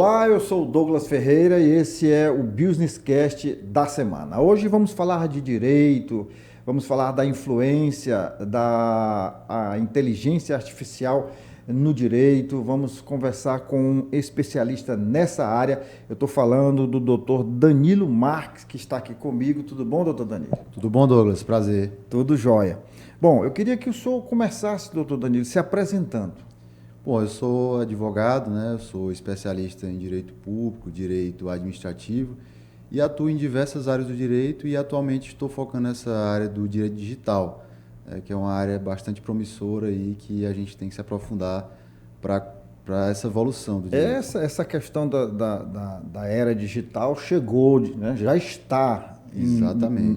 Olá, eu sou o Douglas Ferreira e esse é o Business Cast da semana. Hoje vamos falar de direito, vamos falar da influência da inteligência artificial no direito, vamos conversar com um especialista nessa área. Eu estou falando do Dr. Danilo Marques, que está aqui comigo. Tudo bom, doutor Danilo? Tudo bom, Douglas? Prazer. Tudo jóia. Bom, eu queria que o senhor começasse, doutor Danilo, se apresentando. Bom, eu sou advogado, né? Eu sou especialista em direito público, direito administrativo e atuo em diversas áreas do direito e atualmente estou focando nessa área do direito digital, que é uma área bastante promissora e que a gente tem que se aprofundar para essa evolução do direito. Essa questão da era digital chegou, né? Já está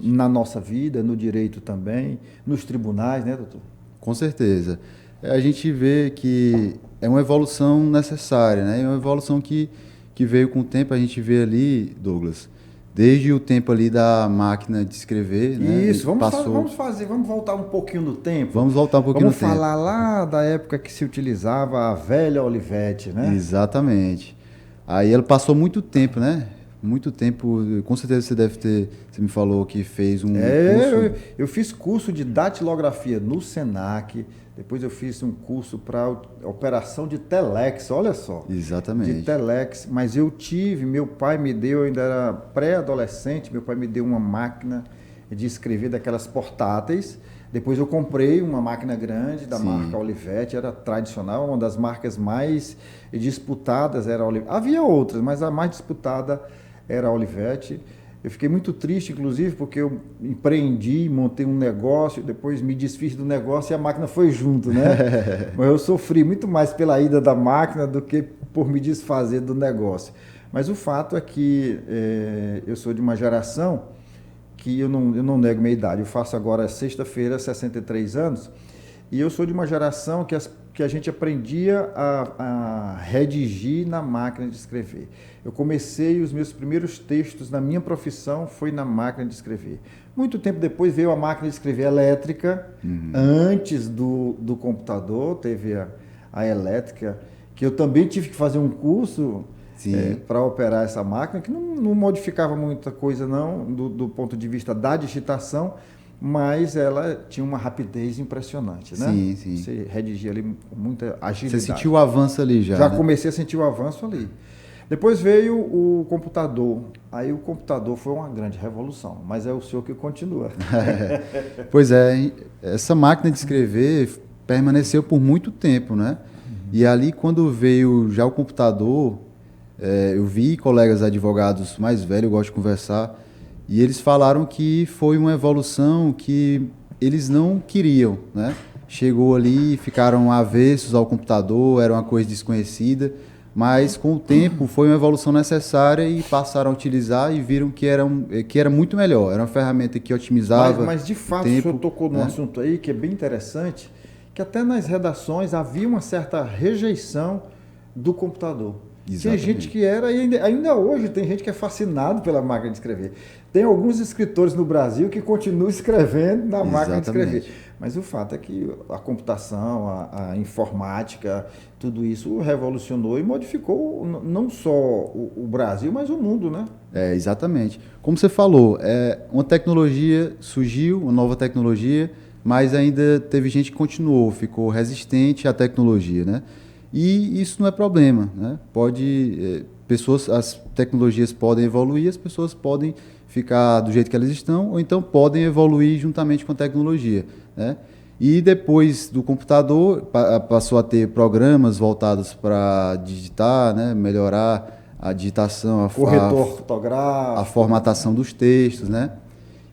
na nossa vida, no direito também, nos tribunais, né, doutor? Com certeza. A gente vê que é uma evolução necessária, né? É uma evolução que veio com o tempo. A gente vê ali, Douglas, desde o tempo ali da máquina de escrever, né? Isso, vamos voltar um pouquinho no tempo. Vamos voltar um pouquinho no tempo. Vamos falar lá da época que se utilizava a velha Olivetti, né? Exatamente. Aí ela passou muito tempo, né? Muito tempo, com certeza você me falou que fez um curso. Eu fiz curso de datilografia no Senac, depois eu fiz um curso para operação de telex, olha só. Exatamente. De telex, mas meu pai me deu, eu ainda era pré-adolescente, meu pai me deu uma máquina de escrever daquelas portáteis. Depois eu comprei uma máquina grande da marca Olivetti, era tradicional, uma das marcas mais disputadas era a Olivetti. Havia outras, mas a mais disputada era a Olivetti. Eu fiquei muito triste, inclusive, porque eu empreendi, montei um negócio, depois me desfiz do negócio e a máquina foi junto, né? Mas eu sofri muito mais pela ida da máquina do que por me desfazer do negócio. Mas o fato é que eu sou de uma geração que eu não nego minha idade. Eu faço agora, sexta-feira, 63 anos, e eu sou de uma geração que a gente aprendia a redigir na máquina de escrever. Eu comecei os meus primeiros textos na minha profissão foi na máquina de escrever. Muito tempo depois veio a máquina de escrever elétrica, antes do computador, teve a elétrica, que eu também tive que fazer um curso para operar essa máquina, que não modificava muita coisa não, do ponto de vista da digitação, mas ela tinha uma rapidez impressionante, né? Sim. Você redigia ali com muita agilidade. Você sentiu o avanço ali já, Já né? comecei a sentir o avanço ali. Depois veio o computador. Aí o computador foi uma grande revolução, mas é o senhor que continua. Pois é, essa máquina de escrever permaneceu por muito tempo, né? E ali quando veio já o computador, eu vi colegas advogados mais velhos, eu gosto de conversar, e eles falaram que foi uma evolução que eles não queriam, né? Chegou ali, ficaram avessos ao computador, era uma coisa desconhecida, mas com o tempo foi uma evolução necessária e passaram a utilizar e viram que era muito melhor. Era uma ferramenta que otimizava Mas de fato, tempo, o senhor tocou num assunto aí que é bem interessante, que até nas redações havia uma certa rejeição do computador. Exatamente. Tinha gente que era, e ainda hoje tem gente que é fascinado pela máquina de escrever. Tem alguns escritores no Brasil que continuam escrevendo na máquina de escrever. Mas o fato é que a computação, a informática, tudo isso revolucionou e modificou não só o Brasil, mas o mundo, né? Exatamente. Como você falou, uma tecnologia surgiu, uma nova tecnologia, mas ainda teve gente que continuou, ficou resistente à tecnologia, né? E isso não é problema, né? As tecnologias podem evoluir, as pessoas podem ficar do jeito que elas estão, ou então podem evoluir juntamente com a tecnologia, né? E depois do computador, passou a ter programas voltados para digitar, né? Melhorar a digitação, corretor fotográfico, a formatação dos textos, né?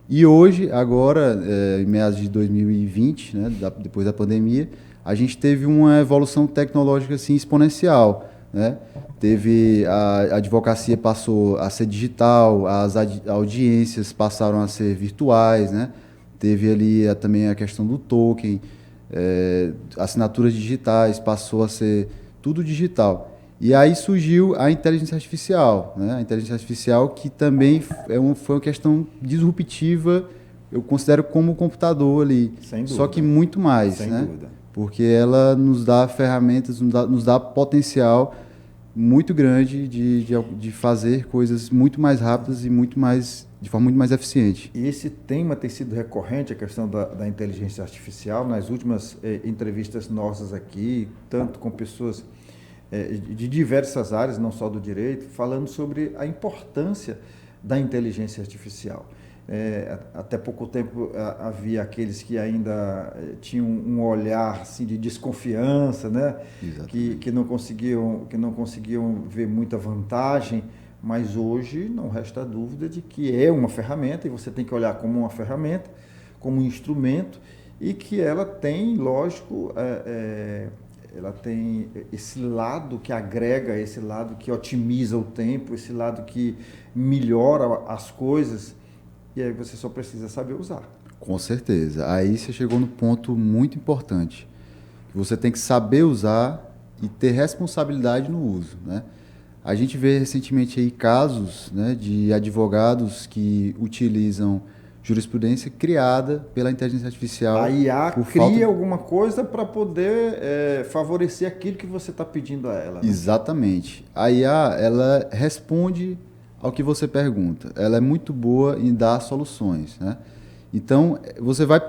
E hoje, agora, em meados de 2020, né? Depois da pandemia, a gente teve uma evolução tecnológica assim, exponencial, né? A advocacia passou a ser digital, as audiências passaram a ser virtuais, né? Teve ali também a questão do token, assinaturas digitais, passou a ser tudo digital. E aí surgiu a inteligência artificial, né? A inteligência artificial que também foi uma questão disruptiva, eu considero como o computador ali, só que muito mais, sem né? dúvida. Porque ela nos dá ferramentas, nos dá potencial muito grande de fazer coisas muito mais rápidas e de forma muito mais eficiente. E esse tema tem sido recorrente, a questão da inteligência artificial, nas últimas entrevistas nossas aqui, tanto com pessoas de diversas áreas, não só do direito, falando sobre a importância da inteligência artificial. Até pouco tempo havia aqueles que ainda tinham um olhar assim, de desconfiança, né? que não conseguiam ver muita vantagem, mas hoje não resta dúvida de que é uma ferramenta e você tem que olhar como uma ferramenta, como um instrumento, e que ela tem, lógico, ela tem esse lado que agrega, esse lado que otimiza o tempo, esse lado que melhora as coisas. E aí você só precisa saber usar. Com certeza. Aí você chegou no ponto muito importante. Você tem que saber usar e ter responsabilidade no uso, né? A gente vê recentemente aí casos, né, de advogados que utilizam jurisprudência criada pela inteligência artificial. A IA cria alguma coisa para poder favorecer aquilo que você está pedindo a ela. Né? Exatamente. A IA, ela responde ao que você pergunta. Ela é muito boa em dar soluções, né? Então, você vai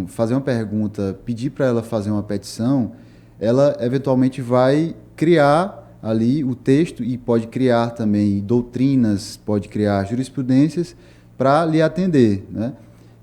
fazer uma pergunta, pedir para ela fazer uma petição, ela eventualmente vai criar ali o texto e pode criar também doutrinas, pode criar jurisprudências para lhe atender, né?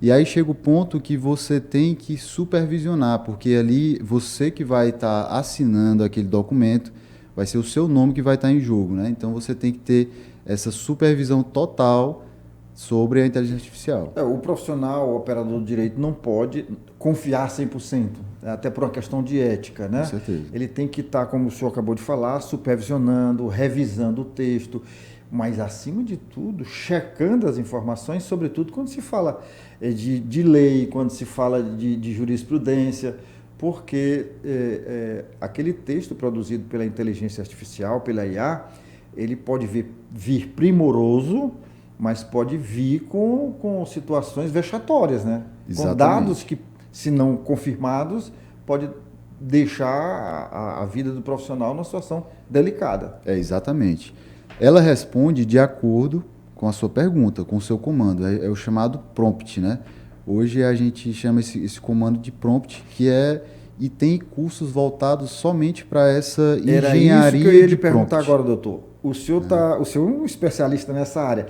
E aí chega o ponto que você tem que supervisionar, porque ali você que vai estar assinando aquele documento, vai ser o seu nome que vai estar em jogo, né? Então você tem que ter essa supervisão total sobre a inteligência artificial. O profissional, o operador do direito não pode confiar 100%, até por uma questão de ética, né? Com certeza. Ele tem que estar, como o senhor acabou de falar, supervisionando, revisando o texto, mas acima de tudo, checando as informações, sobretudo quando se fala de lei, quando se fala de jurisprudência, porque aquele texto produzido pela inteligência artificial, pela IA, ele pode vir primoroso, mas pode vir com situações vexatórias, né? Exatamente. Com dados que, se não confirmados, pode deixar a vida do profissional numa situação delicada. Exatamente. Ela responde de acordo com a sua pergunta, com o seu comando. É o chamado prompt, né? Hoje a gente chama esse comando de prompt, e tem cursos voltados somente para essa engenharia de prompt. Era isso que eu ia lhe perguntar agora, doutor. O senhor é um especialista nessa área.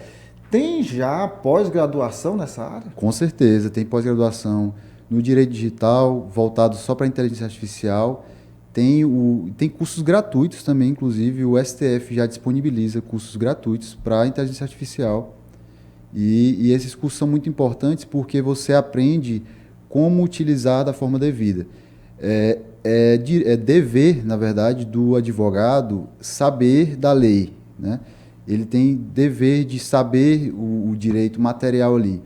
Tem já pós-graduação nessa área? Com certeza, tem pós-graduação no direito digital, voltado só para a inteligência artificial. Tem cursos gratuitos também, inclusive o STF já disponibiliza cursos gratuitos para a inteligência artificial. E esses cursos são muito importantes porque você aprende como utilizar da forma devida. É dever, na verdade, do advogado saber da lei, né? Ele tem dever de saber o direito material ali.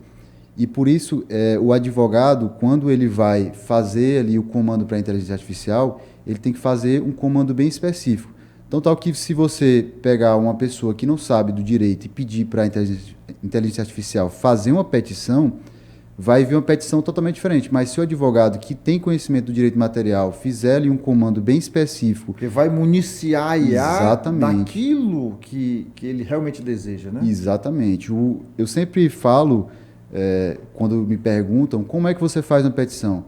E por isso, o advogado, quando ele vai fazer ali o comando para a inteligência artificial, ele tem que fazer um comando bem específico. Então, tal que se você pegar uma pessoa que não sabe do direito e pedir para a inteligência artificial fazer uma petição, vai vir uma petição totalmente diferente. Mas se o advogado que tem conhecimento do direito material fizer ali um comando bem específico... Porque vai municiar a IA exatamente, daquilo que ele realmente deseja, né? Exatamente. Eu sempre falo, quando me perguntam, como é que você faz uma petição?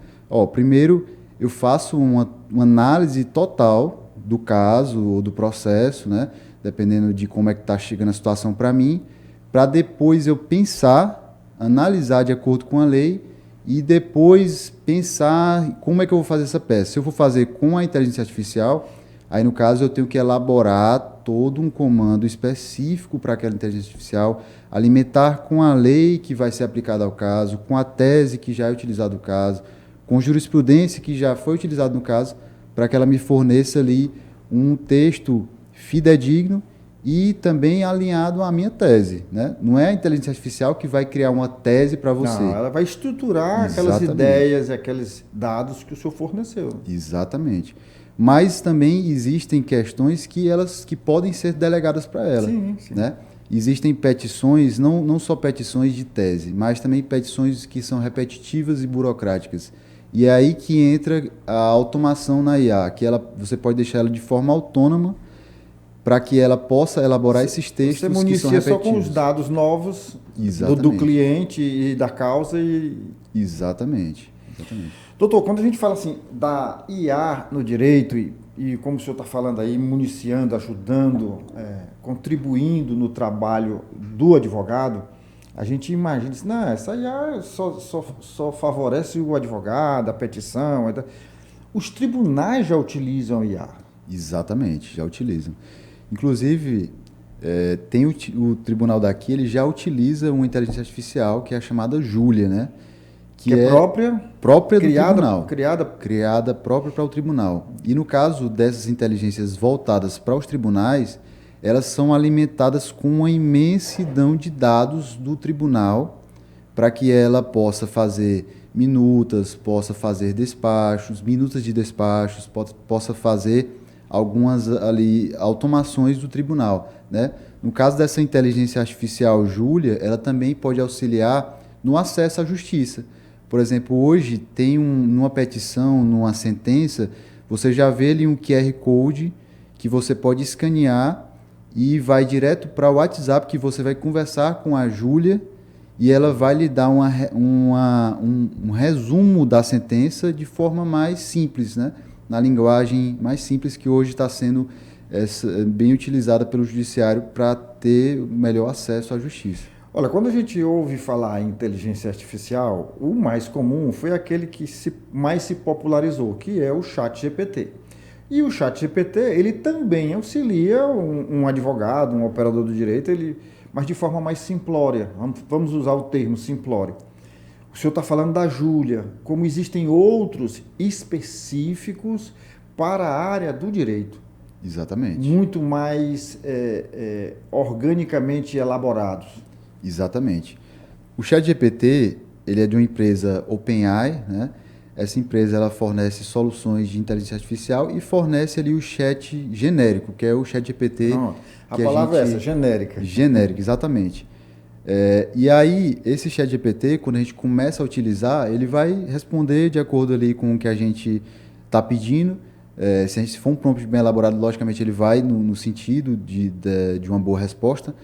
Primeiro, eu faço uma análise total do caso ou do processo, né? Dependendo de como é que está chegando a situação para mim, para depois eu analisar de acordo com a lei e depois pensar como é que eu vou fazer essa peça. Se eu for fazer com a inteligência artificial, aí no caso eu tenho que elaborar todo um comando específico para aquela inteligência artificial, alimentar com a lei que vai ser aplicada ao caso, com a tese que já é utilizada no caso, com jurisprudência que já foi utilizada no caso, para que ela me forneça ali um texto fidedigno e também alinhado à minha tese, né? Não é a inteligência artificial que vai criar uma tese para você. Não, ela vai estruturar aquelas ideias e aqueles dados que o senhor forneceu. Exatamente. Mas também existem questões que podem ser delegadas para ela. Sim, sim. Né? Existem petições, não só petições de tese, mas também petições que são repetitivas e burocráticas. E é aí que entra a automação na IA, que você pode deixar ela de forma autônoma, para que ela possa elaborar esses textos você que são municia só repetitivos. com os dados novos do Exatamente. cliente e da causa. Exatamente. Doutor, quando a gente fala assim da IA no direito e como o senhor está falando aí, municiando, ajudando, contribuindo no trabalho do advogado, a gente imagina assim, não, essa IA só favorece o advogado, a petição. Os tribunais já utilizam IA. Exatamente, já utilizam. Inclusive, tem o tribunal daqui, ele já utiliza uma inteligência artificial que é a chamada Júlia, né? Que é própria do tribunal. Criada própria para o tribunal. E no caso dessas inteligências voltadas para os tribunais, elas são alimentadas com uma imensidão de dados do tribunal para que ela possa fazer minutas, possa fazer despachos, minutas de despachos, possa fazer algumas ali automações do tribunal, né? No caso dessa inteligência artificial Júlia, ela também pode auxiliar no acesso à justiça. Por exemplo, hoje tem numa petição, numa sentença, você já vê ali um QR Code que você pode escanear e vai direto para o WhatsApp, que você vai conversar com a Júlia e ela vai lhe dar um resumo da sentença de forma mais simples, né? Na linguagem mais simples que hoje está sendo bem utilizada pelo judiciário para ter melhor acesso à justiça. Olha, quando a gente ouve falar em inteligência artificial, o mais comum foi aquele que mais se popularizou, que é o ChatGPT. E o ChatGPT, ele também auxilia um advogado, um operador do direito, mas de forma mais simplória. Vamos usar o termo simplório. O senhor está falando da Júlia, como existem outros específicos para a área do direito. Exatamente. Muito mais organicamente elaborados. Exatamente. O ChatGPT, ele é de uma empresa OpenAI, né? Essa empresa ela fornece soluções de inteligência artificial e fornece ali o chat genérico, que é o ChatGPT. A palavra é essa, genérica. Genérica, exatamente. E aí, esse ChatGPT, quando a gente começa a utilizar, ele vai responder de acordo ali com o que a gente está pedindo. Se for um prompt bem elaborado, logicamente ele vai no sentido de uma boa resposta.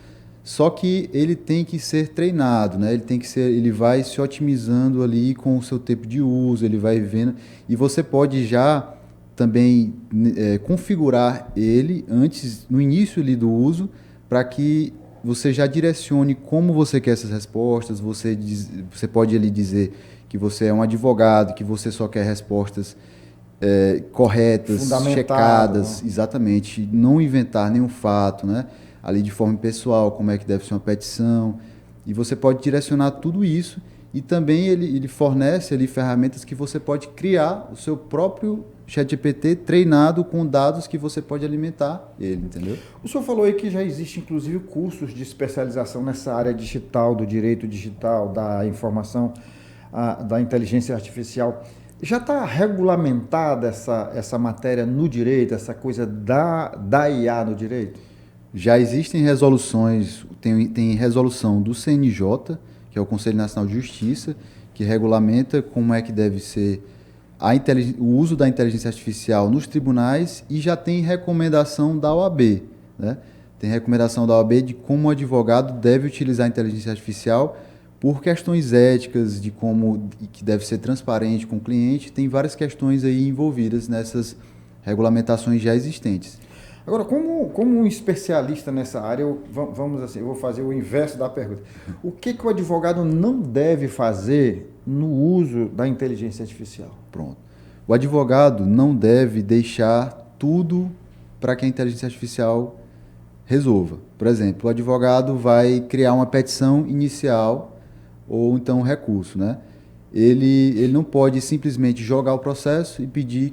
Só que ele tem que ser treinado, né? Ele vai se otimizando ali com o seu tempo de uso, ele vai vendo. E você pode já também configurar ele no início ali do uso, para que você já direcione como você quer essas respostas. Você pode ali dizer que você é um advogado, que você só quer respostas corretas, checadas, exatamente, não inventar nenhum fato, né? Ali de forma pessoal, como é que deve ser uma petição, e você pode direcionar tudo isso, e também ele fornece ali ferramentas que você pode criar o seu próprio ChatGPT treinado com dados que você pode alimentar ele, entendeu? O senhor falou aí que já existe inclusive cursos de especialização nessa área digital, do direito digital, da informação, da inteligência artificial. Já está regulamentada essa matéria no direito, essa coisa da IA no direito? Já existem resoluções, tem resolução do CNJ, que é o Conselho Nacional de Justiça, que regulamenta como é que deve ser o uso da inteligência artificial nos tribunais, e já tem recomendação da OAB, né? Tem recomendação da OAB de como o advogado deve utilizar a inteligência artificial por questões éticas, que deve ser transparente com o cliente. Tem várias questões aí envolvidas nessas regulamentações já existentes. Agora, como um especialista nessa área, eu vou fazer o inverso da pergunta. O que o advogado não deve fazer no uso da inteligência artificial? Pronto. O advogado não deve deixar tudo para que a inteligência artificial resolva. Por exemplo, o advogado vai criar uma petição inicial ou então um recurso, né? Ele não pode simplesmente jogar o processo e pedir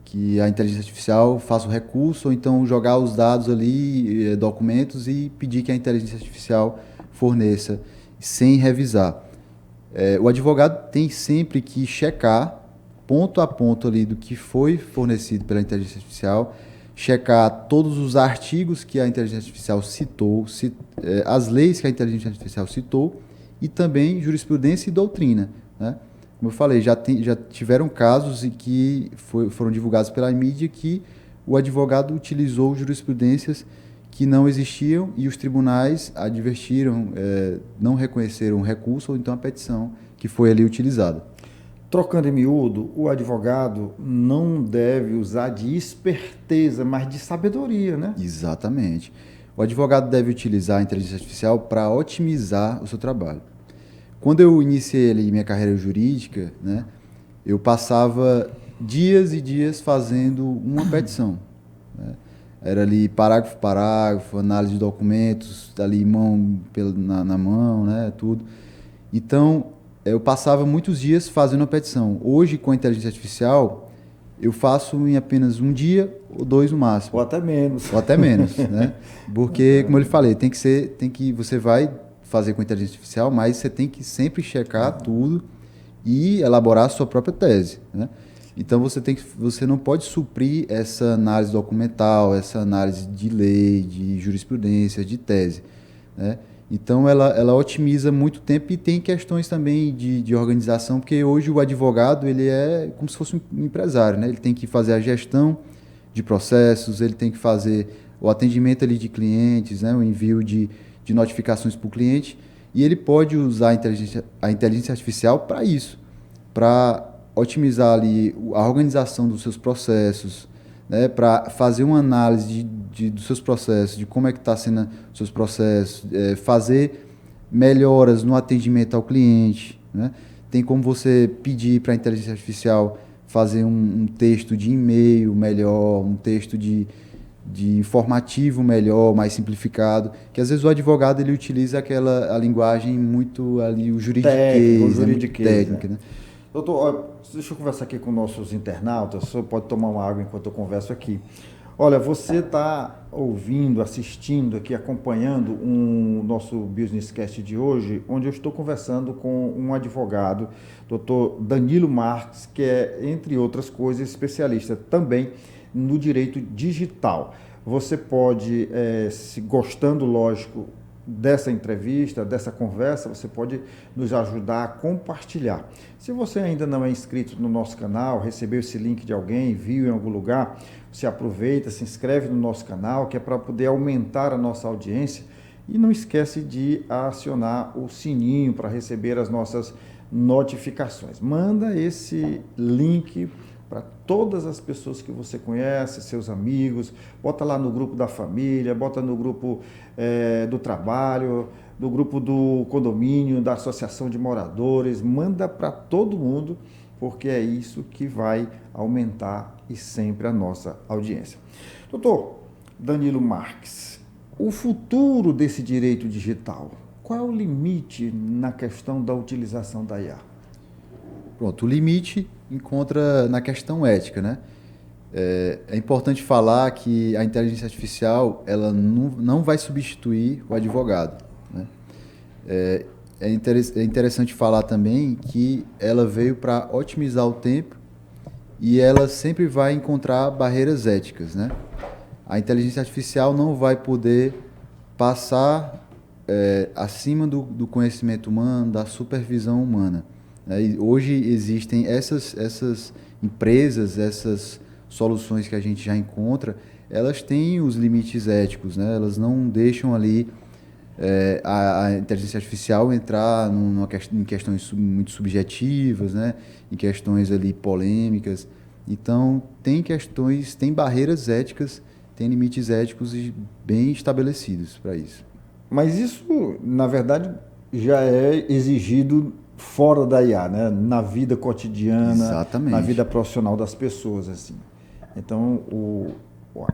que a inteligência artificial faça o recurso, ou então jogar os dados ali, documentos, e pedir que a inteligência artificial forneça, sem revisar. O advogado tem sempre que checar, ponto a ponto ali, do que foi fornecido pela inteligência artificial, checar todos os artigos que a inteligência artificial citou, as leis que a inteligência artificial citou, e também jurisprudência e doutrina, né? Como eu falei, já tiveram casos em que foram divulgados pela mídia que o advogado utilizou jurisprudências que não existiam e os tribunais advertiram, não reconheceram o recurso ou então a petição que foi ali utilizada. Trocando em miúdo, o advogado não deve usar de esperteza, mas de sabedoria, né? Exatamente. O advogado deve utilizar a inteligência artificial para otimizar o seu trabalho. Quando eu iniciei ali minha carreira jurídica, né, eu passava dias e dias fazendo uma petição, né? Era ali parágrafo por parágrafo, análise de documentos, ali na mão, né, tudo. Então, eu passava muitos dias fazendo uma petição. Hoje, com a inteligência artificial, eu faço em apenas um dia ou 2 no máximo. Ou até menos. Ou até menos, né? Porque, como eu lhe falei, você vai fazer com inteligência artificial, mas você tem que sempre checar tudo e elaborar a sua própria tese, né? Então você não pode suprir essa análise documental, essa análise de lei, de jurisprudência, de tese, né? Então ela otimiza muito tempo e tem questões também de organização, porque hoje o advogado ele é como se fosse um empresário, né? Ele tem que fazer a gestão de processos, ele tem que fazer o atendimento ali de clientes, né? O envio de notificações para o cliente, e ele pode usar a inteligência artificial para isso, para otimizar ali a organização dos seus processos, né, para fazer uma análise dos seus processos, de como é que está sendo os seus processos, fazer melhoras no atendimento ao cliente, né? Tem como você pedir para a inteligência artificial fazer um texto de e-mail melhor, um texto de informativo melhor, mais simplificado, que às vezes o advogado ele utiliza a linguagem muito ali, o juridiquês, técnica, né? Doutor, deixa eu conversar aqui com nossos internautas, o senhor pode tomar uma água enquanto eu converso aqui. Olha, você está ouvindo, assistindo aqui, acompanhando nosso Business Cast de hoje, onde eu estou conversando com um advogado, doutor Danilo Marques, que é, entre outras coisas, especialista também no direito digital. Você pode, se gostando, lógico, dessa entrevista, dessa conversa, você pode nos ajudar a compartilhar. Se você ainda não é inscrito no nosso canal, recebeu esse link de alguém, viu em algum lugar, você aproveita, se inscreve no nosso canal, que é para poder aumentar a nossa audiência, e não esquece de acionar o sininho para receber as nossas notificações. Manda esse link para todas as pessoas que você conhece, seus amigos, bota lá no grupo da família, bota no grupo do trabalho, no grupo do condomínio, da associação de moradores, manda para todo mundo, porque é isso que vai aumentar e sempre a nossa audiência. Doutor Danilo Marques, o futuro desse direito digital, qual é o limite na questão da utilização da IA? Pronto, o limite encontra na questão ética, né? É importante falar que a inteligência artificial ela não vai substituir o advogado, né? É interessante falar também que ela veio para otimizar o tempo e ela sempre vai encontrar barreiras éticas, né? A inteligência artificial não vai poder passar acima do conhecimento humano, da supervisão humana. E hoje existem essas empresas, essas soluções que a gente já encontra, elas têm os limites éticos, né? Elas não deixam ali a inteligência artificial entrar em questões muito subjetivas, né? Em questões ali polêmicas. Então, tem barreiras éticas, tem limites éticos bem estabelecidos para isso. Mas isso, na verdade, já é exigido fora da IA, né? Na vida cotidiana, exatamente, na vida profissional das pessoas, assim. Então,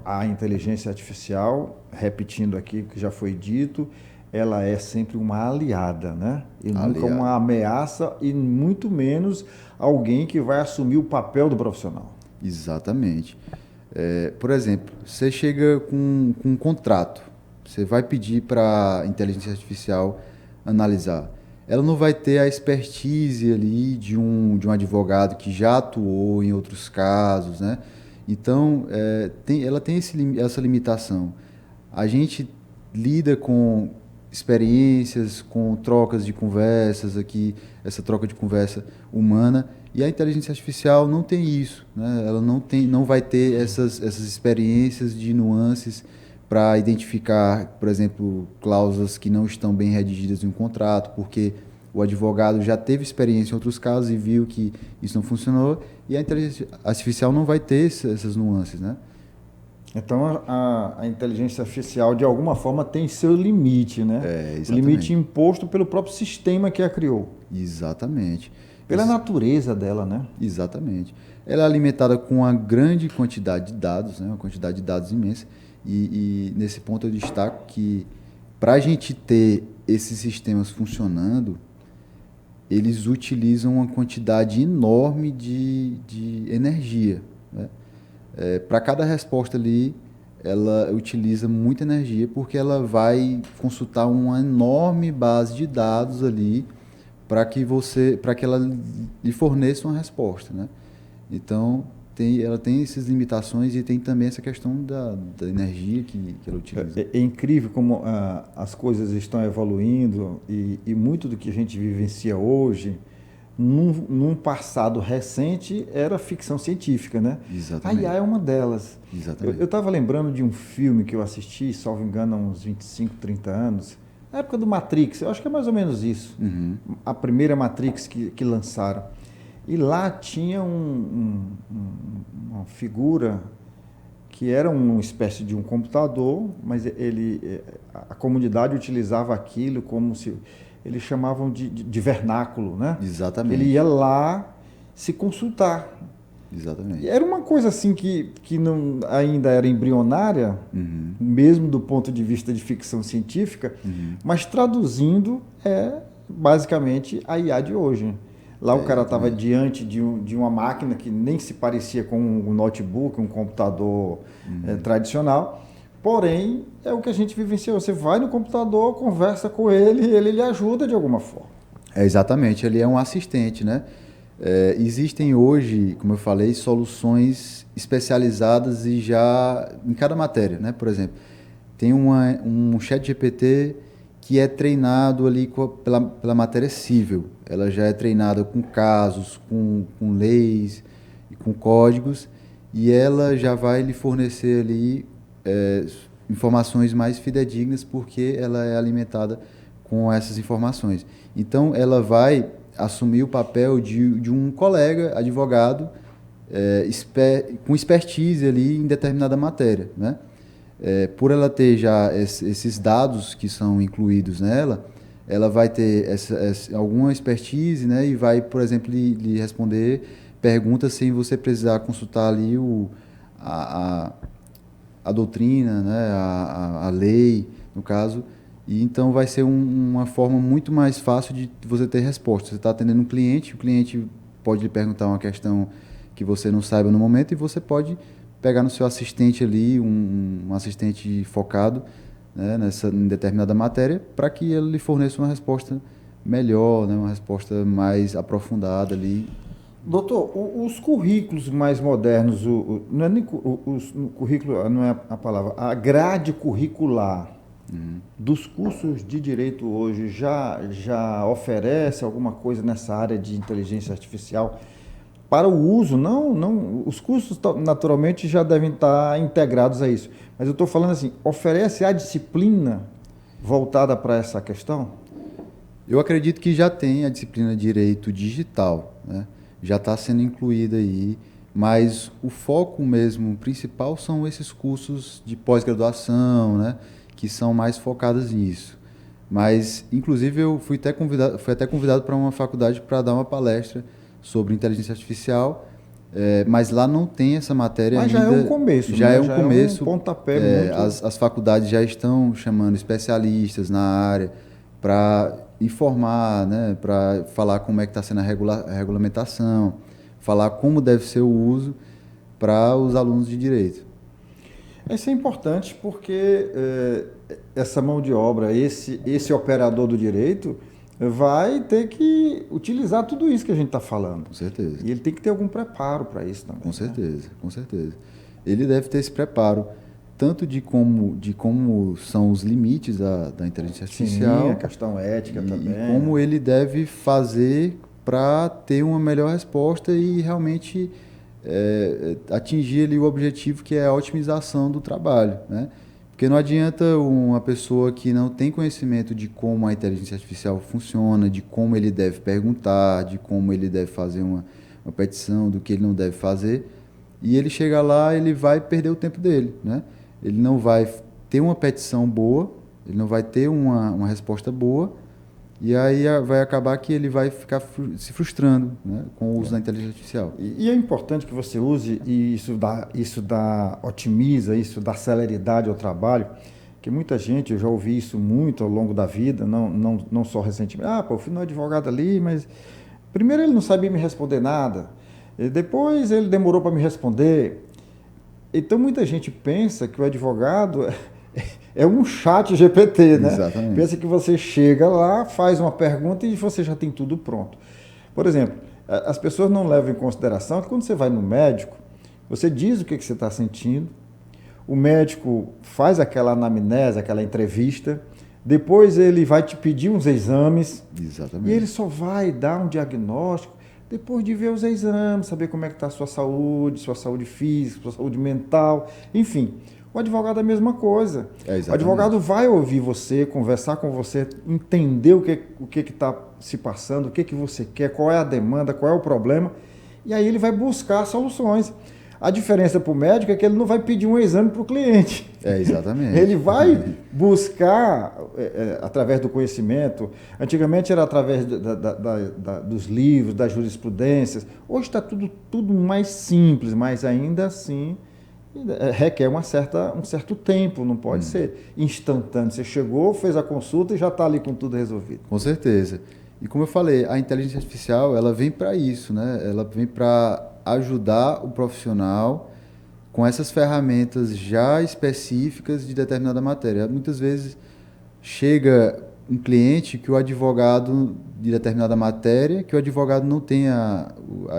a inteligência artificial, repetindo aqui o que já foi dito, ela é sempre uma aliada, né? E nunca uma ameaça e muito menos alguém que vai assumir o papel do profissional. Exatamente. Por exemplo, você chega com um contrato, você vai pedir para a inteligência artificial analisar. Ela não vai ter a expertise ali de um advogado que já atuou em outros casos, né? Então, ela tem essa limitação. A gente lida com experiências, com trocas de conversas aqui, essa troca de conversa humana, E a inteligência artificial não tem isso, né? Ela não vai ter essas experiências de nuances para identificar, por exemplo, cláusulas que não estão bem redigidas em um contrato, porque o advogado já teve experiência em outros casos e viu que isso não funcionou, e a inteligência artificial não vai ter essas nuances, né? Então, a inteligência artificial, de alguma forma, tem seu limite, né? Exatamente. O limite imposto pelo próprio sistema que a criou. Exatamente. Pela natureza dela, né? Exatamente. Ela é alimentada com uma grande quantidade de dados, né? Uma quantidade de dados imensa, e nesse ponto eu destaco que, para a gente ter esses sistemas funcionando, eles utilizam uma quantidade enorme de energia, né? Para cada resposta ali, ela utiliza muita energia porque ela vai consultar uma enorme base de dados ali para que ela lhe forneça uma resposta, né? Então, ela tem essas limitações e tem também essa questão da energia que ela utiliza. É incrível como as coisas estão evoluindo e muito do que a gente vivencia hoje, num passado recente, era ficção científica, né? Exatamente. A IA é uma delas. Exatamente. Eu estava lembrando de um filme que eu assisti, salvo engano, há uns 25, 30 anos, na época do Matrix, eu acho que é mais ou menos isso. Uhum. A primeira Matrix que lançaram. E lá tinha uma figura que era uma espécie de um computador, mas a comunidade utilizava aquilo como se... Eles chamavam de vernáculo, né? Exatamente. Ele ia lá se consultar. Exatamente. E era uma coisa assim que não, ainda era embrionária, mesmo do ponto de vista de ficção científica, mas traduzindo basicamente a IA de hoje. Lá o cara estava diante de uma máquina que nem se parecia com um notebook, um computador tradicional. Porém, é o que a gente vivenciou. Você vai no computador, conversa com ele e ele lhe ajuda de alguma forma. Exatamente, ele é um assistente, né? Existem hoje, como eu falei, soluções especializadas e já em cada matéria, né? Por exemplo, tem um chat GPT que é treinado ali pela matéria civil. Ela já é treinada com casos, com leis e com códigos, e ela já vai lhe fornecer ali informações mais fidedignas porque ela é alimentada com essas informações. Então, ela vai assumir o papel de um colega advogado com expertise ali em determinada matéria, né? Por ela ter já esses dados que são incluídos nela, ela vai ter alguma expertise, né? E vai, por exemplo, lhe responder perguntas sem você precisar consultar ali a doutrina, né? A lei, no caso. E então vai ser uma forma muito mais fácil de você ter resposta. Você está atendendo um cliente, o cliente pode lhe perguntar uma questão que você não saiba no momento e você pode pegar no seu assistente ali, um assistente focado, né, em determinada matéria, para que ele lhe forneça uma resposta melhor, né, uma resposta mais aprofundada ali. Doutor, os currículos mais modernos, não é nem o currículo, não é a palavra, a grade curricular dos cursos de direito hoje já oferece alguma coisa nessa área de inteligência artificial para o uso? Não, os cursos naturalmente já devem estar integrados a isso, mas eu estou falando assim, oferece a disciplina voltada para essa questão? Eu acredito que já tem a disciplina de direito digital, né? Já está sendo incluída aí, mas o foco mesmo principal são esses cursos de pós-graduação, né, que são mais focados nisso. Mas, inclusive, eu fui até convidado para uma faculdade para dar uma palestra sobre inteligência artificial, mas lá não tem essa matéria ainda. Mas já é um começo, já né? é um começo. É um pontapé muito... As faculdades já estão chamando especialistas na área para informar, né, para falar como é que está sendo a regulamentação, falar como deve ser o uso para os alunos de direito. Isso é importante porque essa mão de obra, esse operador do direito vai ter que utilizar tudo isso que a gente está falando. Com certeza. E ele tem que ter algum preparo para isso também. Com certeza, com certeza. Ele deve ter esse preparo, tanto de como são os limites da inteligência artificial. Sim, a questão ética também. E como ele deve fazer para ter uma melhor resposta e realmente atingir ali o objetivo, que é a otimização do trabalho, né? Porque não adianta uma pessoa que não tem conhecimento de como a inteligência artificial funciona, de como ele deve perguntar, de como ele deve fazer uma petição, do que ele não deve fazer, e ele chega lá, ele vai perder o tempo dele, né? Ele não vai ter uma petição boa, ele não vai ter uma resposta boa, e aí vai acabar que ele vai ficar se frustrando, né, com o uso da inteligência artificial. E é importante que você use, e otimiza, isso dá celeridade ao trabalho, que muita gente, eu já ouvi isso muito ao longo da vida, não só recentemente. Eu fui no advogado ali, mas primeiro ele não sabia me responder nada, e depois ele demorou para me responder. Então muita gente pensa que o advogado é um chat GPT, né? Exatamente. Pensa que você chega lá, faz uma pergunta e você já tem tudo pronto. Por exemplo, as pessoas não levam em consideração que quando você vai no médico, você diz o que você está sentindo, o médico faz aquela anamnese, aquela entrevista, depois ele vai te pedir uns exames. Exatamente. E ele só vai dar um diagnóstico depois de ver os exames, saber como é que está a sua saúde física, sua saúde mental, enfim. O advogado é a mesma coisa. O advogado vai ouvir você, conversar com você, entender o que está se passando, o que você quer, qual é a demanda, qual é o problema, e aí ele vai buscar soluções. A diferença para o médico é que ele não vai pedir um exame para o cliente. Exatamente. Ele vai buscar, através do conhecimento. Antigamente era através dos livros, das jurisprudências. Hoje está tudo mais simples, mas ainda assim requer um certo tempo, não pode ser instantâneo. Você chegou, fez a consulta e já está ali com tudo resolvido. Com certeza. E como eu falei, a inteligência artificial, ela vem para isso, né? Ela vem para ajudar o profissional com essas ferramentas já específicas de determinada matéria. Muitas vezes chega um cliente que o advogado de determinada matéria, que o advogado não tem a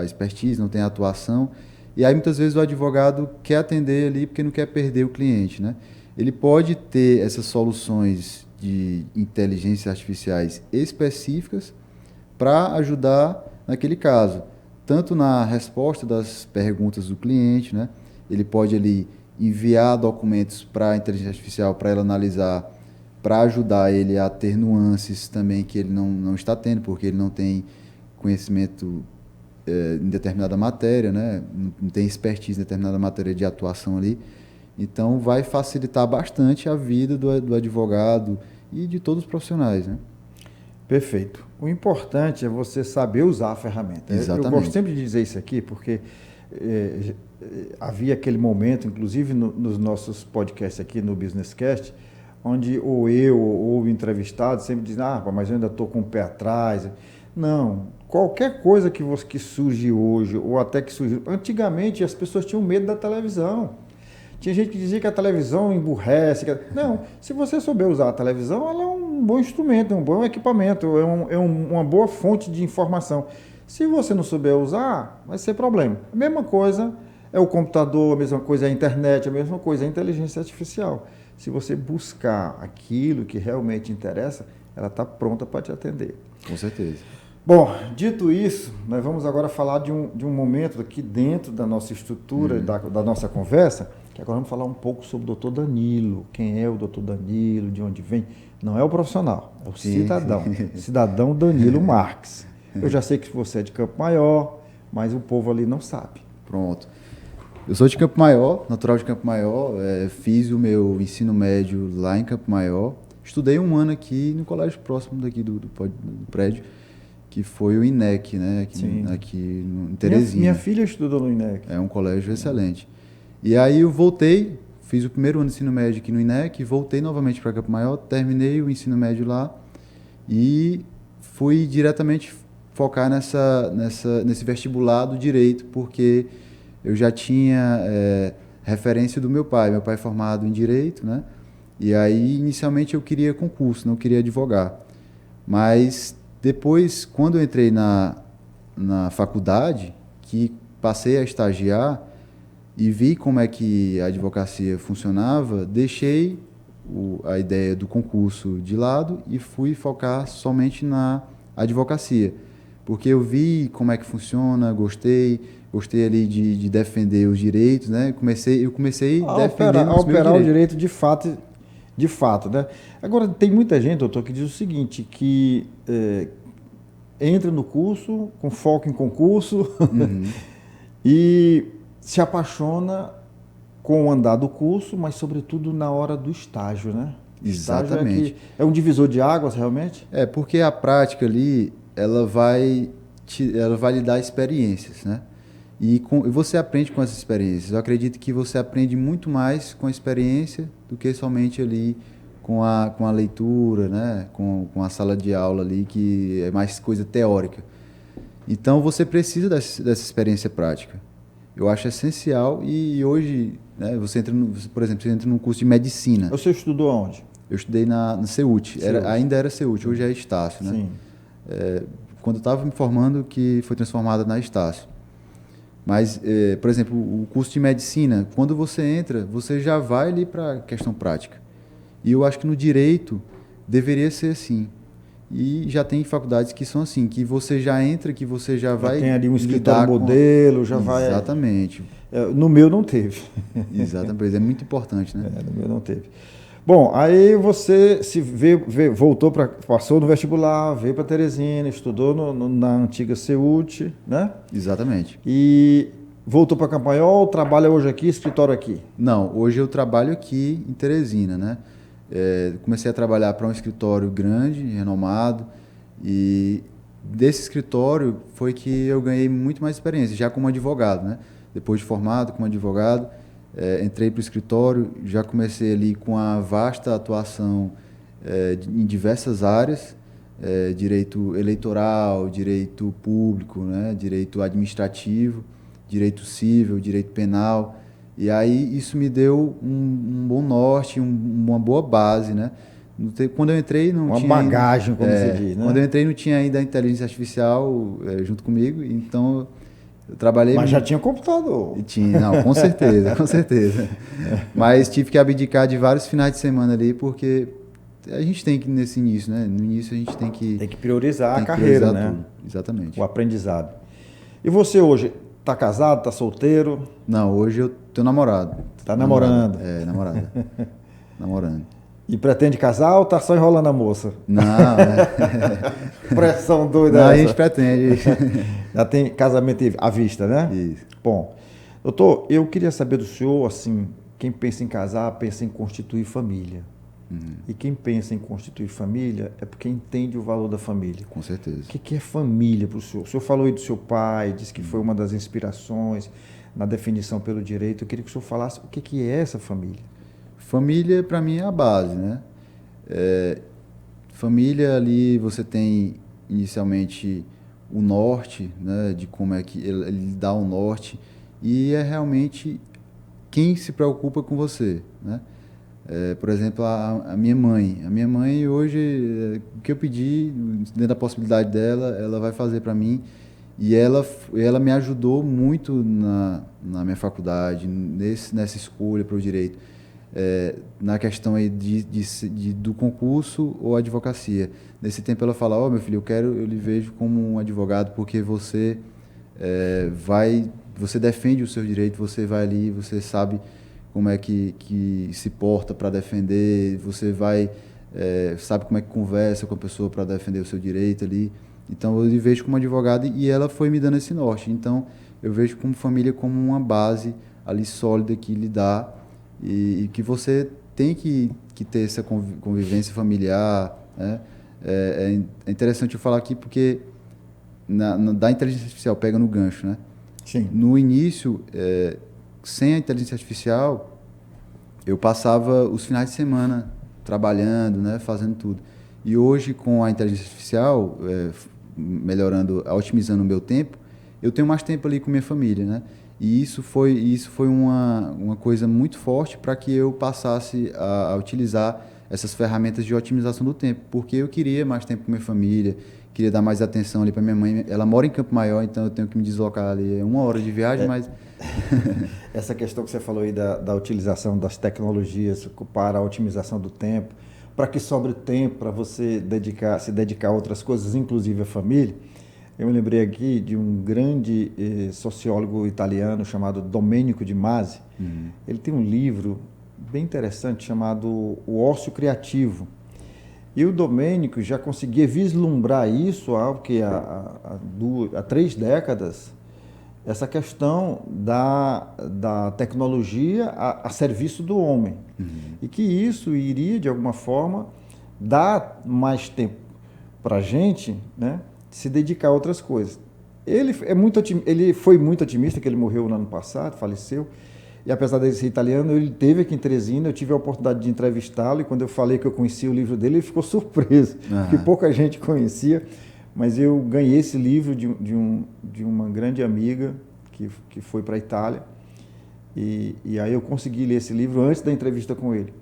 expertise, não tem a atuação, e aí muitas vezes o advogado quer atender ali porque não quer perder o cliente, né? Ele pode ter essas soluções de inteligências artificiais específicas para ajudar naquele caso, tanto na resposta das perguntas do cliente, né? Ele pode ali enviar documentos para a inteligência artificial para ela analisar, para ajudar ele a ter nuances também que ele não está tendo, porque ele não tem conhecimento em determinada matéria, né? Não tem expertise em determinada matéria de atuação ali. Então, vai facilitar bastante a vida do advogado e de todos os profissionais, né? Perfeito. O importante é você saber usar a ferramenta. Exatamente. Eu gosto sempre de dizer isso aqui, porque havia aquele momento, inclusive nos nossos podcasts aqui no Businesscast, onde ou eu ou o entrevistado sempre dizem, mas eu ainda estou com o pé atrás. Não, qualquer coisa que surge hoje, ou até que surgiu... Antigamente, as pessoas tinham medo da televisão. Tinha gente que dizia que a televisão emburrece. Não, se você souber usar a televisão, ela é um bom instrumento, é um bom equipamento, é uma boa fonte de informação. Se você não souber usar, vai ser problema. A mesma coisa é o computador, a mesma coisa é a internet, a mesma coisa é a inteligência artificial. Se você buscar aquilo que realmente interessa, ela está pronta para te atender. Com certeza. Bom, dito isso, nós vamos agora falar de um momento aqui dentro da nossa estrutura, da nossa conversa, que agora vamos falar um pouco sobre o Dr. Danilo. Quem é o Dr. Danilo, de onde vem? Não é o profissional, é o cidadão. Cidadão Danilo Marques. Eu já sei que você é de Campo Maior, mas o povo ali não sabe. Pronto. Eu sou de Campo Maior, natural de Campo Maior, fiz o meu ensino médio lá em Campo Maior. Estudei um ano aqui no colégio próximo daqui do prédio, que foi o INEC, né? Aqui em Terezinha. Minha filha estudou no INEC. É um colégio excelente. E aí eu voltei, fiz o primeiro ano de ensino médio aqui no INEC, voltei novamente para Campo Maior, terminei o ensino médio lá e fui diretamente focar nesse vestibular do direito, porque eu já tinha referência do meu pai. Meu pai é formado em direito, né? E aí, inicialmente, eu queria concurso, não queria advogar. Mas depois, quando eu entrei na faculdade, que passei a estagiar e vi como é que a advocacia funcionava, deixei a ideia do concurso de lado e fui focar somente na advocacia. Porque eu vi como é que funciona, gostei ali de defender os direitos, né? Eu comecei defendendo os meus operar o direitos. direito de fato, né? Agora, tem muita gente, doutor, que diz o seguinte, que entra no curso com foco em concurso e se apaixona com o andar do curso, mas sobretudo na hora do estágio, né? Exatamente. Estágio é um divisor de águas, realmente? Porque a prática ali, ela vai lhe dar experiências, né? E você aprende com essas experiências. Eu acredito que você aprende muito mais com a experiência do que somente ali com a leitura, né? Com a sala de aula ali, que é mais coisa teórica. Então, você precisa dessa experiência prática. Eu acho essencial e hoje, né, por exemplo, você entra num curso de medicina. Você estudou onde? Eu estudei na CEUT. Ainda era CEUT, hoje é Estácio, né? Sim. Quando eu estava me formando, que foi transformada na Estácio. Mas, por exemplo, o curso de medicina, quando você entra, você já vai ali para a questão prática. E eu acho que no direito deveria ser assim. E já tem faculdades que são assim, que você já entra, que você já vai tem ali um escritório modelo, já vai... Exatamente. No meu não teve. Exatamente, é muito importante, né? No meu não teve. Bom, aí você voltou passou no vestibular, veio para Teresina, estudou na antiga CEUT, né? Exatamente. E voltou para Campanhol, trabalha hoje aqui, escritório aqui? Não, hoje eu trabalho aqui em Teresina, né? Comecei a trabalhar para um escritório grande, renomado, e desse escritório foi que eu ganhei muito mais experiência, já como advogado, né? Depois de formado como advogado, entrei para o escritório, já comecei ali com a vasta atuação em diversas áreas, direito eleitoral, direito público, né? Direito administrativo, direito civil, direito penal. E aí isso me deu um bom norte, uma boa base, né? Quando eu entrei não tinha... Uma bagagem, como se diz, né? Quando eu entrei não tinha ainda a inteligência artificial junto comigo, então eu trabalhei... Mas já tinha computador. Tinha, não, com certeza, com certeza. Mas tive que abdicar de vários finais de semana ali, porque a gente tem que, nesse início, né? No início a gente tem que... Tem que priorizar a carreira, né? Tudo. Exatamente. O aprendizado. E você hoje... Tá casado, tá solteiro? Não, hoje eu tô namorado. Tá namorando? Namorada. Namorando. E pretende casar ou tá só enrolando a moça? Não, Pressão doida. Não, a gente pretende. Já tem casamento à vista, né? Isso. Bom, doutor, eu queria saber do senhor, assim, quem pensa em casar, pensa em constituir família. E quem pensa em constituir família é porque entende o valor da família. Com certeza. O que é família para o senhor? O senhor falou aí do seu pai, disse que foi uma das inspirações na definição pelo direito. Eu queria que o senhor falasse o que é essa família. Família, para mim, é a base, né? Família ali, você tem inicialmente o norte, né? De como é que ele dá o norte. E é realmente quem se preocupa com você, né? Por exemplo, a minha mãe. A minha mãe hoje, o que eu pedi, dentro da possibilidade dela, ela vai fazer para mim. E ela me ajudou muito na minha faculdade, nessa escolha para o direito. Na questão aí do concurso ou advocacia. Nesse tempo ela fala, meu filho, eu lhe vejo como um advogado porque você você defende o seu direito, você vai ali, você sabe como é que se porta para defender, você sabe como é que conversa com a pessoa para defender o seu direito ali. Então, eu vejo como advogado e ela foi me dando esse norte. Então, eu vejo como família como uma base ali sólida que lhe dá e que você tem que ter essa convivência familiar, né? É interessante eu falar aqui porque da inteligência artificial, pega no gancho, né? Sim. No início... sem a inteligência artificial, eu passava os finais de semana trabalhando, né, fazendo tudo. E hoje, com a inteligência artificial, otimizando o meu tempo, eu tenho mais tempo ali com minha família, né? E isso foi uma coisa muito forte para que eu passasse a utilizar essas ferramentas de otimização do tempo, porque eu queria mais tempo com minha família, queria dar mais atenção ali para minha mãe. Ela mora em Campo Maior, então eu tenho que me deslocar ali 1 hora de viagem, mas... Essa questão que você falou aí da utilização das tecnologias para a otimização do tempo, para que sobre tempo para você se dedicar a outras coisas, inclusive a família, Eu me lembrei aqui de um grande sociólogo italiano chamado Domenico de Masi. Ele tem um livro bem interessante chamado O Ócio Criativo. E o Domênico já conseguia vislumbrar isso há 3 décadas, essa questão da tecnologia a serviço do homem. E que isso iria, de alguma forma, dar mais tempo para a gente, né, se dedicar a outras coisas. Ele foi muito otimista, que ele morreu no ano passado, faleceu. E apesar de ser italiano, ele esteve aqui em Teresina, eu tive a oportunidade de entrevistá-lo, e quando eu falei que eu conhecia o livro dele, ele ficou surpreso, porque pouca gente conhecia, mas eu ganhei esse livro de uma grande amiga que foi para a Itália, e aí eu consegui ler esse livro antes da entrevista com ele.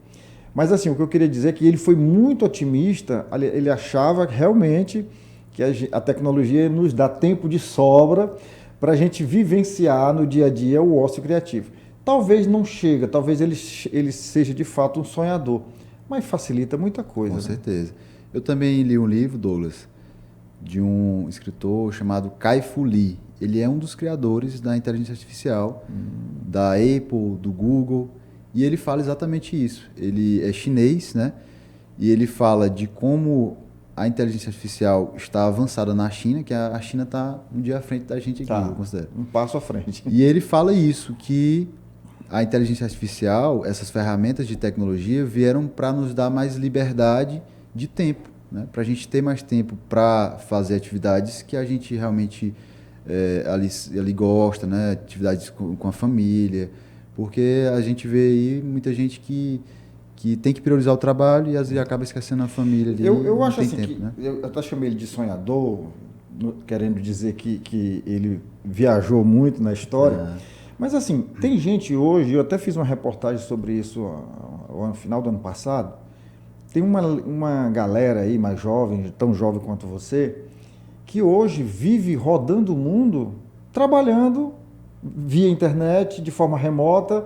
Mas assim, o que eu queria dizer é que ele foi muito otimista, ele achava realmente que a tecnologia nos dá tempo de sobra para a gente vivenciar no dia a dia o ócio criativo. Talvez não chega, talvez ele seja de fato um sonhador, mas facilita muita coisa. Com certeza. Eu também li um livro, Douglas, de um escritor chamado Kai-Fu Lee. Ele é um dos criadores da inteligência artificial, da Apple, do Google, e ele fala exatamente isso. Ele é chinês, né? E ele fala de como a inteligência artificial está avançada na China, que a China está um dia à frente da gente aqui, eu considero. Um passo à frente. E ele fala isso, que a inteligência artificial, essas ferramentas de tecnologia vieram para nos dar mais liberdade de tempo, né? Para a gente ter mais tempo para fazer atividades que a gente realmente ali gosta, né? Atividades com a família, porque a gente vê aí muita gente que tem que priorizar o trabalho e às vezes acaba esquecendo a família ali. Eu acho assim tempo, que, né? eu até chamei ele de sonhador, querendo dizer que ele viajou muito na história. Mas assim, tem gente hoje, eu até fiz uma reportagem sobre isso no final do ano passado, tem uma galera aí mais jovem, tão jovem quanto você, que hoje vive rodando o mundo, trabalhando via internet, de forma remota,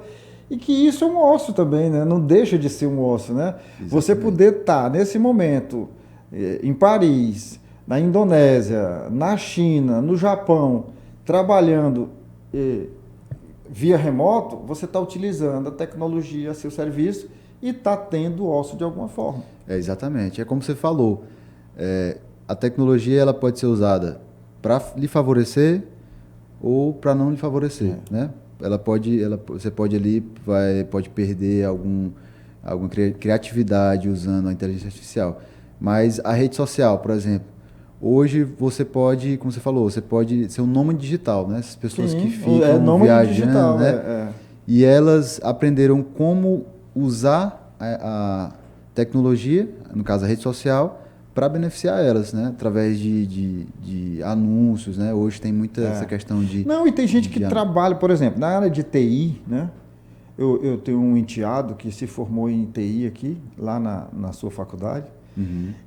e que isso é um ócio também, né? Não deixa de ser um ócio, né? Exatamente. Você poder estar nesse momento em Paris, na Indonésia, na China, no Japão, trabalhando via remoto, você está utilizando a tecnologia a seu serviço e está tendo ócio de alguma forma. Exatamente. É como você falou, a tecnologia ela pode ser usada para lhe favorecer ou para não lhe favorecer, né? Você pode perder alguma criatividade usando a inteligência artificial. Mas a rede social, por exemplo, hoje você pode, como você falou, você pode ser um nômade digital, né? Essas pessoas que ficam viajando, digital, né? E elas aprenderam como usar a tecnologia, no caso a rede social, para beneficiar elas, né? Através de anúncios, né? Hoje tem muita essa questão de... Não, e tem gente que trabalha, por exemplo, na área de TI, né? Eu tenho um enteado que se formou em TI aqui, lá na sua faculdade.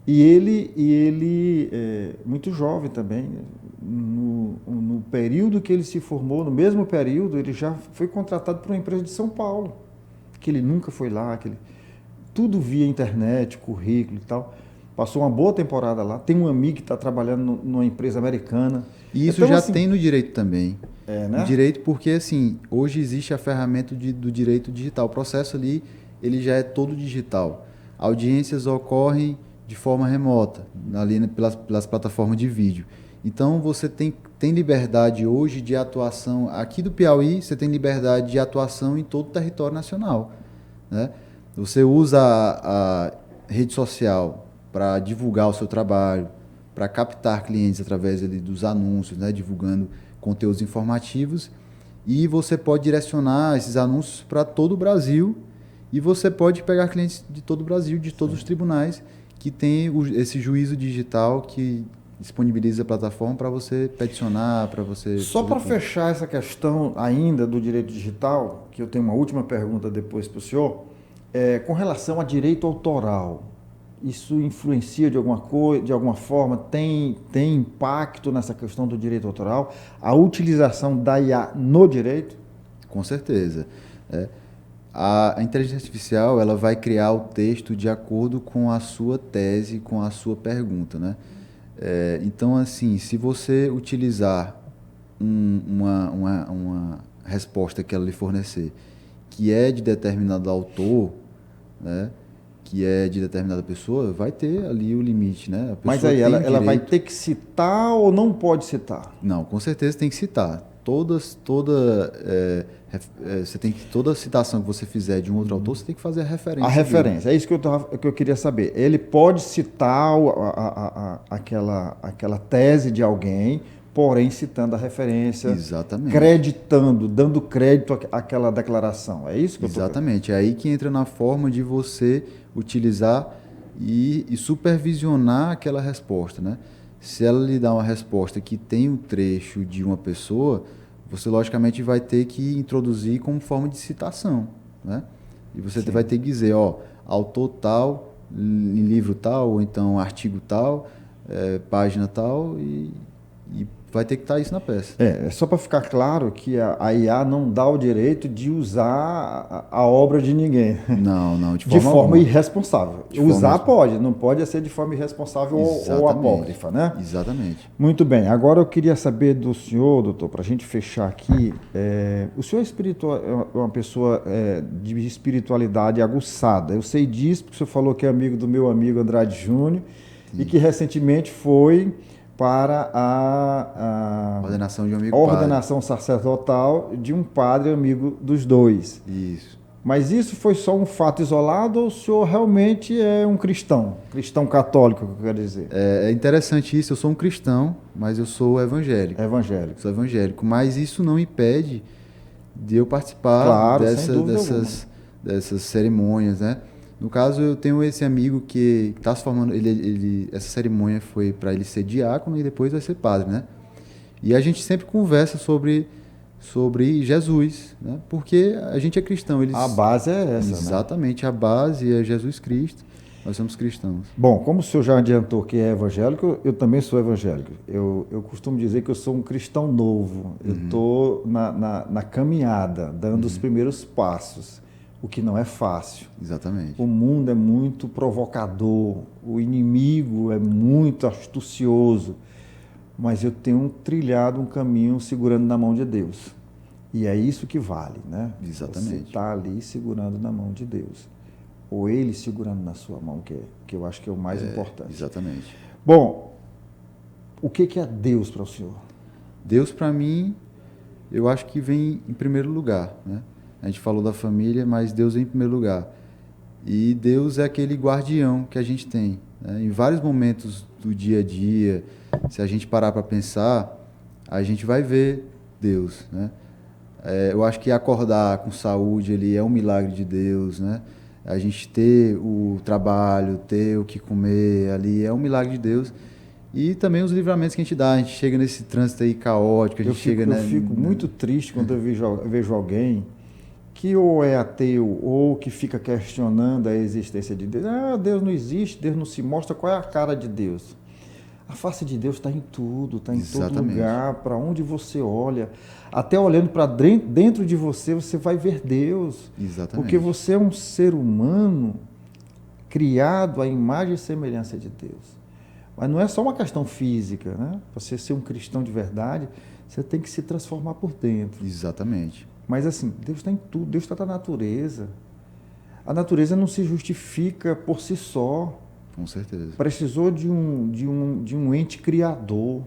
E ele muito jovem também, no período que ele se formou, no mesmo período, ele já foi contratado por uma empresa de São Paulo, que ele nunca foi lá, tudo via internet, currículo e tal. Passou uma boa temporada lá, tem um amigo que está trabalhando numa empresa americana. E isso então, já tem no direito também. Né? No direito, porque assim, hoje existe a ferramenta do direito digital. O processo ali, ele já é todo digital. Audiências ocorrem de forma remota, ali pelas plataformas de vídeo. Então, você tem liberdade hoje de atuação. Aqui do Piauí, você tem liberdade de atuação em todo o território nacional, né? Você usa a rede social para divulgar o seu trabalho, para captar clientes através ali dos anúncios, né? Divulgando conteúdos informativos. E você pode direcionar esses anúncios para todo o Brasil. E você pode pegar clientes de todo o Brasil, de todos os tribunais, que tem esse juízo digital que disponibiliza a plataforma para você peticionar, para você... Só para fechar essa questão ainda do direito digital, que eu tenho uma última pergunta depois para o senhor, com relação a direito autoral, isso influencia de alguma forma, tem impacto nessa questão do direito autoral, a utilização da IA no direito? Com certeza. A inteligência artificial ela vai criar o texto de acordo com a sua tese, com a sua pergunta, né? Então, assim, se você utilizar uma resposta que ela lhe fornecer, que é de determinado autor, né, que é de determinada pessoa, vai ter ali o limite, né? A pessoa Mas aí tem o ela vai direito... ter que citar ou não pode citar? Não, com certeza tem que citar. Toda citação que você fizer de um outro autor, você tem que fazer a referência. A referência, é isso que eu queria saber. Ele pode citar aquela tese de alguém, porém citando a referência, Exatamente. creditando, dando crédito àquela declaração. É isso que eu estou... Exatamente. É aí que entra na forma de você utilizar e supervisionar aquela resposta, né? Se ela lhe dá uma resposta que tem um trecho de uma pessoa, você logicamente vai ter que introduzir como forma de citação, né? E você vai ter que dizer, autor tal, em livro tal, ou então artigo tal, página tal, e vai ter que estar isso na peça. É só para ficar claro que a IA não dá o direito de usar a obra de ninguém. Não, de forma irresponsável. Usar pode, não pode ser de forma irresponsável ou apócrifa, né? Exatamente. Muito bem. Agora eu queria saber do senhor, doutor, para a gente fechar aqui. O senhor é uma pessoa de espiritualidade aguçada. Eu sei disso porque o senhor falou que é amigo do meu amigo Andrade Júnior e que recentemente foi para a ordenação de um amigo ordenação sacerdotal de um padre amigo dos dois. Isso. Mas isso foi só um fato isolado ou o senhor realmente é um cristão católico, que eu quero dizer? É interessante isso, eu sou um cristão, mas eu sou evangélico. Sou evangélico, mas isso não impede de eu participar dessas cerimônias, né? No caso, eu tenho esse amigo que está se formando, essa cerimônia foi para ele ser diácono e depois vai ser padre, né? E a gente sempre conversa sobre Jesus, né? Porque a gente é cristão. A base é essa, exatamente, né? A base é Jesus Cristo, nós somos cristãos. Bom, como o senhor já adiantou que é evangélico, eu também sou evangélico. Eu costumo dizer que eu sou um cristão novo, eu estou na caminhada, dando os primeiros passos. O que não é fácil. Exatamente. O mundo é muito provocador, o inimigo é muito astucioso, mas eu tenho trilhado um caminho segurando na mão de Deus. E é isso que vale, né? Exatamente. Você está ali segurando na mão de Deus. Ou Ele segurando na sua mão, que eu acho que é o mais importante. Exatamente. Bom, o que é Deus para o senhor? Deus, para mim, eu acho que vem em primeiro lugar, né? A gente falou da família, mas Deus vem em primeiro lugar. E Deus é aquele guardião que a gente tem, né? Em vários momentos do dia a dia, se a gente parar para pensar, a gente vai ver Deus, né? Eu acho que acordar com saúde ali é um milagre de Deus, né? A gente ter o trabalho, ter o que comer ali é um milagre de Deus. E também os livramentos que a gente chega nesse trânsito aí caótico, eu fico muito triste quando eu vejo alguém que ou é ateu ou que fica questionando a existência de Deus. Deus não existe, Deus não se mostra. Qual é a cara de Deus? A face de Deus está em tudo, está em todo lugar, para onde você olha. Até olhando para dentro de você, você vai ver Deus. Exatamente. Porque você é um ser humano criado à imagem e semelhança de Deus. Mas não é só uma questão física, né? Para você ser um cristão de verdade, você tem que se transformar por dentro. Exatamente. Mas assim, Deus está em tudo, Deus está na natureza. A natureza não se justifica por si só. Com certeza. Precisou de um ente criador.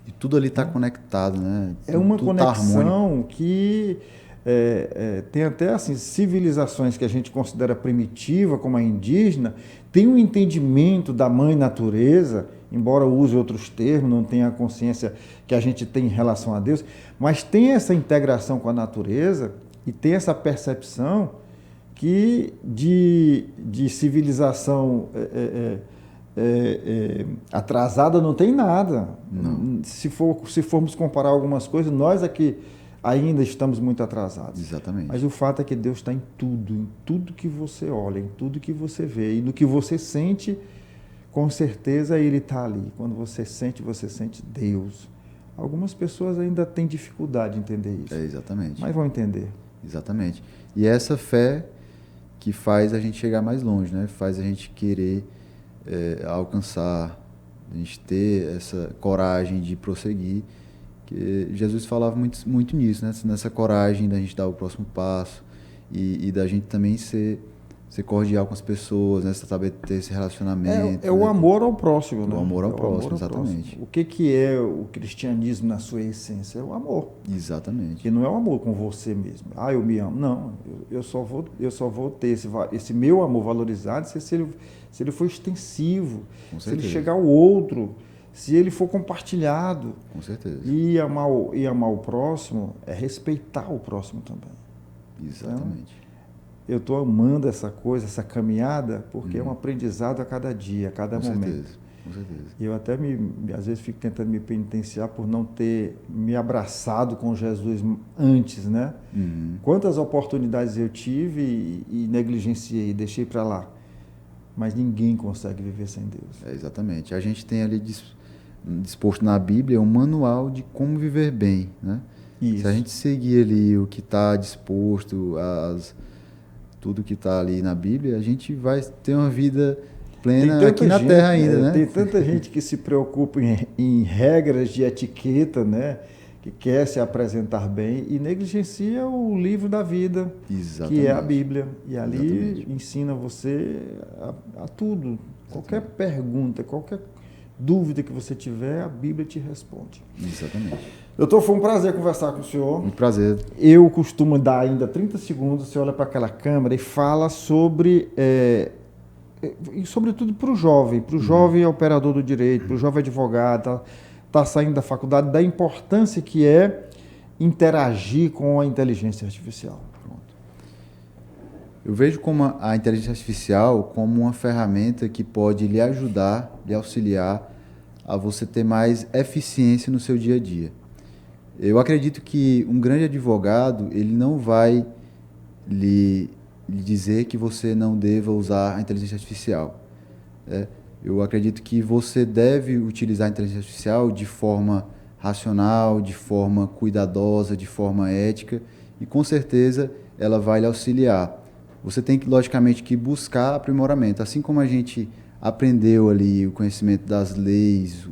E tudo ali está conectado, né? É uma conexão que tem até assim, civilizações que a gente considera primitiva, como a indígena, tem um entendimento da mãe natureza, embora use outros termos, não tenha a consciência que a gente tem em relação a Deus, mas tem essa integração com a natureza e tem essa percepção que de civilização atrasada não tem nada. Não. Se formos comparar algumas coisas, nós aqui ainda estamos muito atrasados. Exatamente. Mas o fato é que Deus está em tudo que você olha, em tudo que você vê. E no que você sente, com certeza Ele está ali. Quando você sente Deus. Algumas pessoas ainda têm dificuldade de entender isso. Exatamente. Mas vão entender. Exatamente. E é essa fé que faz a gente chegar mais longe, né? Faz a gente querer alcançar A gente ter essa coragem de prosseguir, que Jesus falava muito nisso, né? Nessa coragem da gente dar o próximo passo e da gente também ser cordial com as pessoas, né? Saber ter esse relacionamento. É o amor ao próximo, né? O amor ao próximo, amor ao exatamente. Próximo. O que é o cristianismo na sua essência? É o amor. Exatamente. E não é o amor com você mesmo. Ah, eu me amo. Não, eu só vou ter esse meu amor valorizado se ele for extensivo, se ele chegar ao outro, se ele for compartilhado. Com certeza. E amar o próximo é respeitar o próximo também. Exatamente. Então, eu estou amando essa coisa, essa caminhada, porque é um aprendizado a cada dia, a cada momento. Certeza, com certeza. E eu até às vezes fico tentando me penitenciar por não ter me abraçado com Jesus antes, né? Quantas oportunidades eu tive e negligenciei, deixei para lá. Mas ninguém consegue viver sem Deus. Exatamente. A gente tem ali disposto na Bíblia um manual de como viver bem, né? Isso. Se a gente seguir ali o que está disposto, tudo que está ali na Bíblia, a gente vai ter uma vida plena aqui na Terra ainda, né? Tem tanta gente que se preocupa em regras de etiqueta, né? Que quer se apresentar bem e negligencia o livro da vida, que é a Bíblia. E ali ensina você a tudo. Qualquer pergunta, qualquer dúvida que você tiver, a Bíblia te responde. Exatamente. Doutor, foi um prazer conversar com o senhor. Muito prazer. Eu costumo dar ainda 30 segundos, você olha para aquela câmera e fala sobre, e sobretudo para o jovem operador do direito, para o jovem advogado, está saindo da faculdade, da importância que é interagir com a inteligência artificial. Pronto. Eu vejo como a inteligência artificial como uma ferramenta que pode lhe ajudar, lhe auxiliar a você ter mais eficiência no seu dia a dia. Eu acredito que um grande advogado, ele não vai lhe dizer que você não deva usar a inteligência artificial. Eu acredito que você deve utilizar a inteligência artificial de forma racional, de forma cuidadosa, de forma ética, e com certeza ela vai lhe auxiliar. Você tem que, logicamente, que buscar aprimoramento. Assim como a gente aprendeu ali o conhecimento das leis,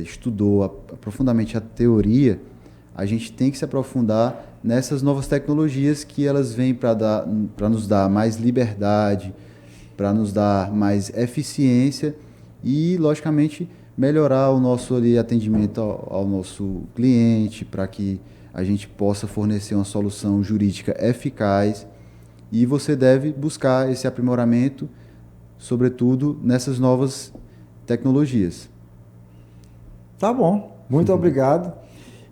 estudou profundamente a teoria, a gente tem que se aprofundar nessas novas tecnologias que elas vêm para nos dar mais liberdade, para nos dar mais eficiência e, logicamente, melhorar o nosso atendimento ao nosso cliente, para que a gente possa fornecer uma solução jurídica eficaz. E você deve buscar esse aprimoramento, sobretudo nessas novas tecnologias. Tá bom, muito obrigado.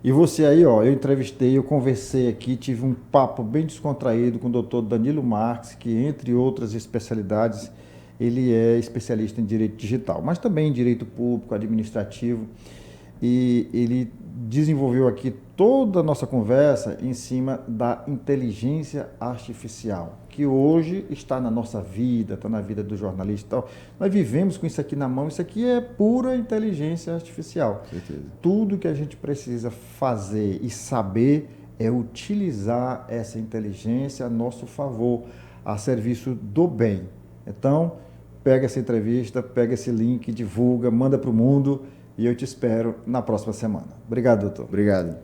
E você aí, eu entrevistei, eu conversei aqui, tive um papo bem descontraído com o doutor Danilo Marques, que, entre outras especialidades, ele é especialista em direito digital, mas também em direito público, administrativo, e ele desenvolveu aqui toda a nossa conversa em cima da inteligência artificial, que hoje está na nossa vida, está na vida do jornalista e tal. Nós vivemos com isso aqui na mão, isso aqui é pura inteligência artificial. Certeza. Tudo que a gente precisa fazer e saber é utilizar essa inteligência a nosso favor, a serviço do bem. Então, pega essa entrevista, pega esse link, divulga, manda para o mundo e eu te espero na próxima semana. Obrigado, doutor. Obrigado.